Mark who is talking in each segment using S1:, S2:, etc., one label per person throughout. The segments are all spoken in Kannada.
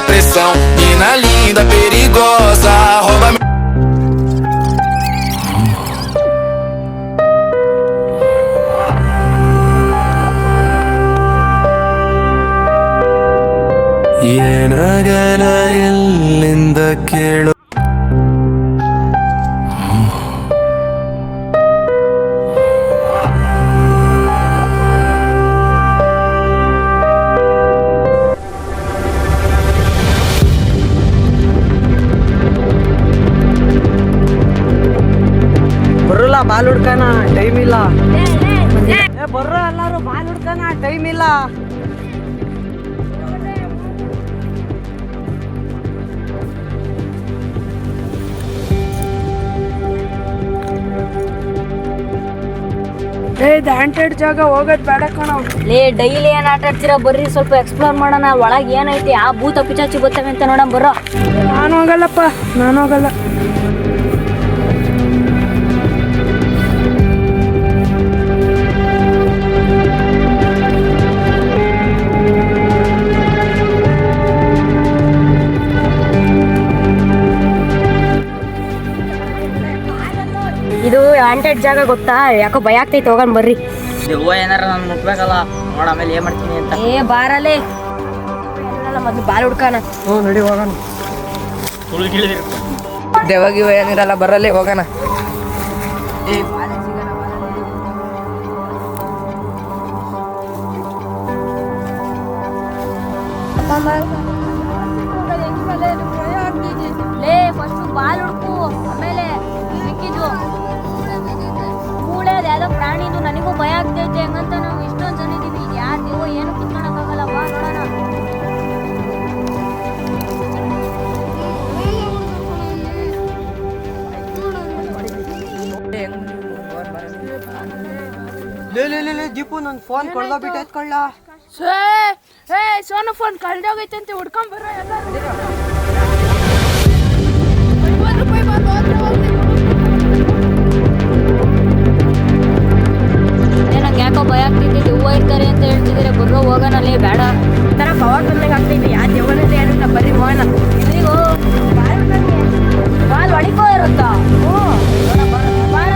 S1: pressão. Mina linda, perigosa, rouba meu. ಏನಗಲ ಎಲ್ಲಿಂದ ಕೇಳು
S2: ಬರೋಲ್ಲ ಬಾಲ್ ಹುಡ್ಕನ ಟೈಮ್ ಇಲ್ಲ ಬರ್ರ ಎಲ್ಲಾರು ಬಾಲ್ ಹುಡ್ಕನ ಟೈಮ್ ಇಲ್ಲ ಹಾಂಟೆಡ್ ಜಾಗ ಹೋಗೋದ್ ಬೇಡ ಕಣ
S3: ಲೇ ಡೈಲಿ ಏನ್ ಆಟ ಆಡ್ತೀರಾ ಬರ್ರಿ ಸ್ವಲ್ಪ ಎಕ್ಸ್ಪ್ಲೋರ್ ಮಾಡೋಣ ಒಳಗೆ ಏನೈತಿ ಆ ಭೂತ ಪಿಚಾಚಿ ಬರ್ತವೆ ಅಂತ ನೋಡೋಣ ಬರ್ರೋ
S2: ನಾನು ಹೋಗಲ್ಲಪ್ಪ ನಾನು ಹೋಗಲ್ಲ
S3: ಇದು ಹಾಂಟೆಡ್ ಜಾಗ ಗೊತ್ತಾ ಯಾಕೋ ಭಯ ಆಗ್ತೈತೆ ಹೋಗೋಣ ಬರ್ರಿ
S4: ಹೂವ ಏನಾರ ನಾನು ಮುಟ್ಬೇಕಲ್ಲ ನೋಡ ಆಮೇಲೆ ಏನ್ ಮಾಡ್ತೀನಿ ಅಂತ
S3: ಏ ಬಾರಲೇ ಮೊದ್ಲು ಬಾಲ್ ಹುಡ್ಕಾನ
S2: ಹ್ಞೂ ನಡಿ ಹೋಗೋಣ
S4: ಸುಳ್ಳು ಕೇಳಿದಿರ
S2: ದೇವಾಗಿವ ಏನಿರಲ್ಲ ಬರಲ್ಲೇ ಹೋಗೋಣ
S3: ಲೇ ಫಸ್ಟ್ ಬಾಲ್ ಹುಡ್ಕು ಆಮೇಲೆ ಮಿಕ್ಕಿದ್ದು ಮೂಳೆ ಯಾವ್ದೋ ಪ್ರಾಣಿದು ನನಗೂ ಭಯ ಆಗ್ತೈತೆ ಹಂಗಂತ ನಾವು ಇಷ್ಟೊಂದು ಜನ ಇದೀವಿ ಯಾರು ನೀವು ಏನು ಕಿತ್ಕೊಳಕ್ಕಾಗಲ್ಲ ಬಾ ನೋಡೋಣ
S2: ದೀಪು ನನ್ನ ಫೋನ್ ಕೊಡ್ದೋಗ್ಬಿಟ್ಟು ಎತ್ಕೊಳ್ಳ
S5: ಸೋನು ಫೋನ್ ಕಳ್ದೋಗೈತೆ ಅಂತ ಹುಡ್ಕೊಂಡ್ ಬರ್ರ
S3: ನಂಗೆ ಯಾಕೋ ಭಯ ಆಗ್ತೈತಿ ಹೂವು ಇರ್ತಾರೆ ಅಂತ ಹೇಳ್ತಿದ್ರೆ ಬರ್ರೋ ಹೋಗೋಣಲ್ಲೇ ಬೇಡ
S5: ತರ ಪವರ್ ಬಂದಂಗೆ ಆಗ್ತೈತಿ ಯಾ ದೇವನದೇ ಏನಂತ ಬರ್ರಿ ಹೋಗೋಣ
S3: ಇಲ್ಲಿಗೋ ಬಾಲ್ ಹೊಡಿಕೋ ಇರುತ್ತಾ ಬಾರ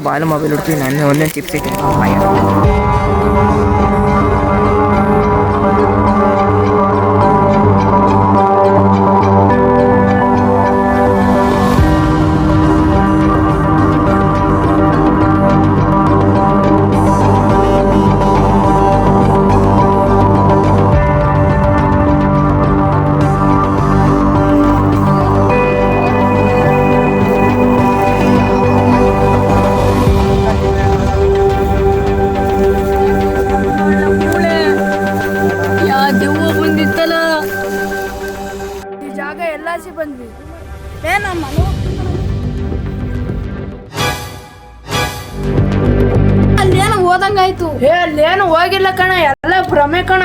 S2: ಬಾಲು ಮೊಬೈಲ್ ಹುಡ್ತೀವಿ ನಾನು ಒಂದೇ ಚಿಪ್ಸ್ ಇಟ್ಟು
S5: ಬಂದ್ವಿ ಅಲ್ಲೇನು ಓದಂಗಾಯ್ತು ಅಲ್ಲೇನು ಹೋಗಿಲ್ಲ ಕಣ ಎಲ್ಲ ಭ್ರಮೆ ಕಣ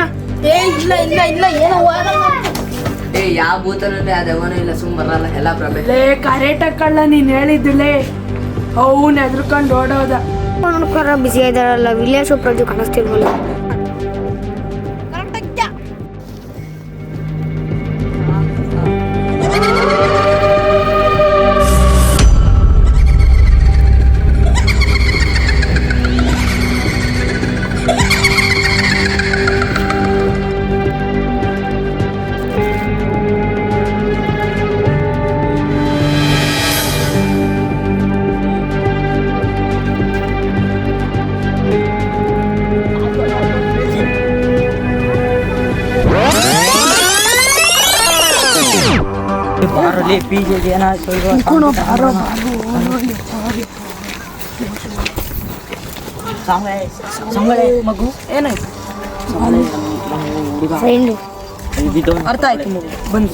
S5: ಇಲ್ಲ ಇಲ್ಲ ಇಲ್ಲ ಏನು
S4: ಯಾವ ಭೂತನಲ್ಲಿ ಅದವನೂ ಇಲ್ಲ ಸುಮ್ ಬರಲ್ಲ ಎಲ್ಲ ಪ್ರಭೆ
S5: ಕರೆಕ್ಟಾಗಿ ಕಳ್ಳ ನೀನ್ ಹೇಳಿದ್ದುಲೇ ಅವನ್ ಎದ್ರಕೊಂಡು ಓಡೋದ
S6: ಬಿಸಿ ಇದಾರಲ್ಲ ವಿಲೇಜ್ ಪ್ರಜು ಕಾಣಿಸ್ತಿಲ್ವಲ್ಲ
S2: ಬಾರಲ್ಲಿ ಪಿಜಿಗೆ ಏನಾಯ್ತು ಸಂಬಳೆ ಮಗು ಏನಾಯ್ತು ಅರ್ಥ ಆಯ್ತು ಮಗು ಬನ್ನಿ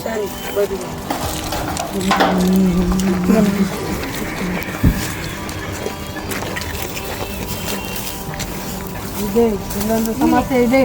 S2: ಇದೆ ಇನ್ನೊಂದು ಸಮಸ್ಯೆ ಇದೆ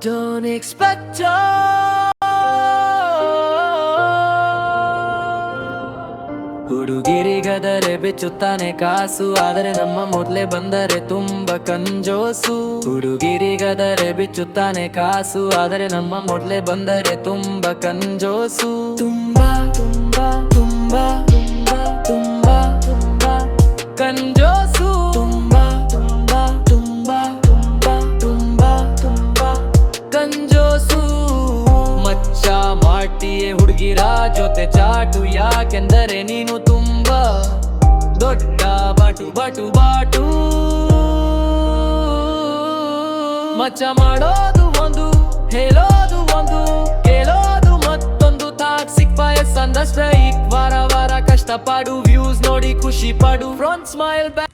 S1: Don't expect ಹುಡುಗಿರಿಗದರೆ ಬಿಚ್ಚುತ್ತಾನೆ ಕಾಸು, ಆದರೆ ನಮ್ಮ ಮೊದ್ಲೇ ಬಂದರೆ ತುಂಬ ಕಂಜೋಸು. ಹುಡುಗಿರಿಗದರೆ ಬಿಚ್ಚುತ್ತಾನೆ ಕಾಸು, ಆದರೆ ನಮ್ಮ ಮೊದ್ಲೇ ಬಂದರೆ ತುಂಬ ಕಂಜೋಸು. ತುಂಬಾ ತುಂಬಾ ತುಂಬಾ ತುಂಬಾ ತುಂಬಾ ತುಂಬಾ ಕಂಜೋಸು. ತುಂಬಾ ತುಂಬಾ ತುಂಬಾ ತುಂಬಾ ತುಂಬಾ ತುಂಬಾ ಕಂಜೋಸು. ಮಚ್ಚ ಮಾಡ್ತೀಯೇ ಹುಡುಗಿರ ಜೊತೆ ಚಾಟು, ಯಾಕೆಂದರೆ ನೀನು ತುಂಬಾ ದೊಡ್ಡ ಬಾಟು ಬಾಟು ಬಾಟು. ಮಚ್ಚ ಮಾಡೋದು ಒಂದು, ಹೇಳೋದು ಒಂದು, ಕೇಳೋದು ಮತ್ತೊಂದು. ತಾಕ್ಸಿಕ್ ಪಾಯಸ್ ಅಂದಷ್ಟೇ ಈಗ ವಾರ ವಾರ ಕಷ್ಟಪಡು, ವ್ಯೂಸ್ ನೋಡಿ ಖುಷಿ ಪಡು. Front smile back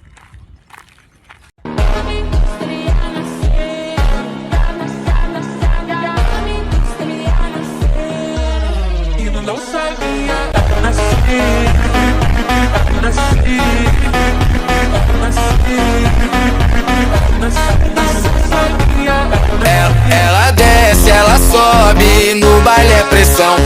S1: Ela desce, ela sobe, no baile é pressão.